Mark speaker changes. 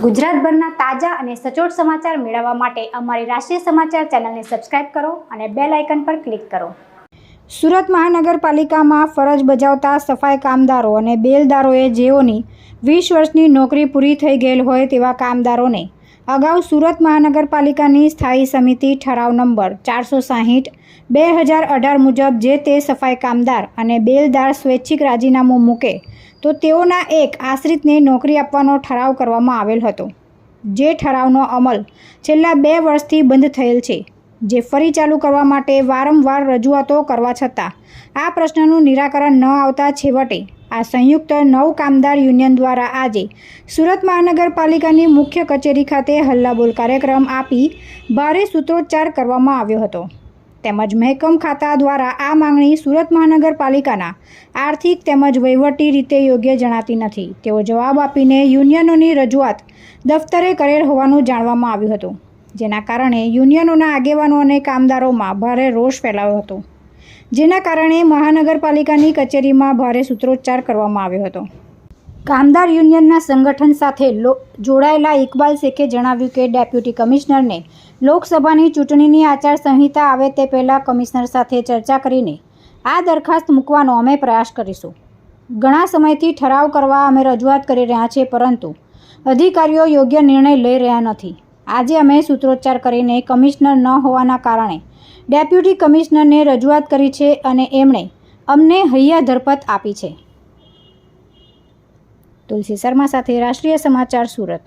Speaker 1: ગુજરાતભરના તાજા અને સચોટ સમાચાર મેળવવા માટે અમારી રાષ્ટ્રીય સમાચાર ચેનલને સબસ્ક્રાઇબ કરો અને બેલ આઇકન પર ક્લિક કરો। સુરત મહાનગરપાલિકામાં ફરજ બજાવતા સફાઈ કામદારો અને બેલદારોએ જેઓની 20 વર્ષની નોકરી પૂરી થઈ ગયેલ હોય તેવા કામદારોને અગાઉ સુરત મહાનગરપાલિકાની સ્થાયી સમિતિ ઠરાવ નંબર 460/2018 મુજબ જે તે સફાઈ કામદાર અને બેલદાર સ્વૈચ્છિક રાજીનામું મૂકે તો તેઓના એક આશ્રિતને નોકરી આપવાનો ઠરાવ કરવામાં આવેલ હતો, જે ઠરાવનો અમલ છેલ્લા 2 વર્ષથી બંધ થયેલ છે, જે ફરી ચાલુ કરવા માટે વારંવાર રજૂઆતો કરવા છતાં આ પ્રશ્નનું નિરાકરણ ન આવતા છેવટે આ સંયુક્ત 9 કામદાર યુનિયન દ્વારા આજે સુરત મહાનગરપાલિકાની મુખ્ય કચેરી ખાતે હલ્લાબોલ કાર્યક્રમ આપી ભારે સૂત્રોચ્ચાર કરવામાં આવ્યો હતો। તેમજ મહેકમ ખાતા દ્વારા આ માંગણી સુરત મહાનગરપાલિકાના આર્થિક તેમજ વહીવટી રીતે યોગ્ય જણાતી નથી તેવો જવાબ આપીને યુનિયનોની રજૂઆત દફતરે કરેલ હોવાનું જાણવામાં આવ્યું હતું, જેના કારણે યુનિયનોના આગેવાનો અને કામદારોમાં ભારે રોષ ફેલાયો હતો, જેના કારણે મહાનગરપાલિકાની કચેરીમાં ભારે સૂત્રોચ્ચાર કરવામાં આવ્યો હતો। કામદાર યુનિયનના સંગઠન સાથે જોડાયેલા ઇકબાલ શેખે જણાવ્યું કે ડેપ્યુટી કમિશનરને લોકસભાની ચૂંટણીની આચારસંહિતા આવે તે પહેલાં કમિશનર સાથે ચર્ચા કરીને આ દરખાસ્ત મૂકવાનો અમે પ્રયાસ કરીશું। ઘણા સમયથી ઠરાવ કરવા અમે રજૂઆત કરી રહ્યા છીએ, પરંતુ અધિકારીઓ યોગ્ય નિર્ણય લઈ રહ્યા નથી। આજે અમે સૂત્રોચ્ચાર કરીને કમિશનર ન હોવાના કારણે ડેપ્યુટી કમિશનરને રજૂઆત કરી છે અને એમણે અમને હૈયા ધરપત આપી છે। તુલસી શર્મા સાથે રાષ્ટ્રીય સમાચાર સુરત।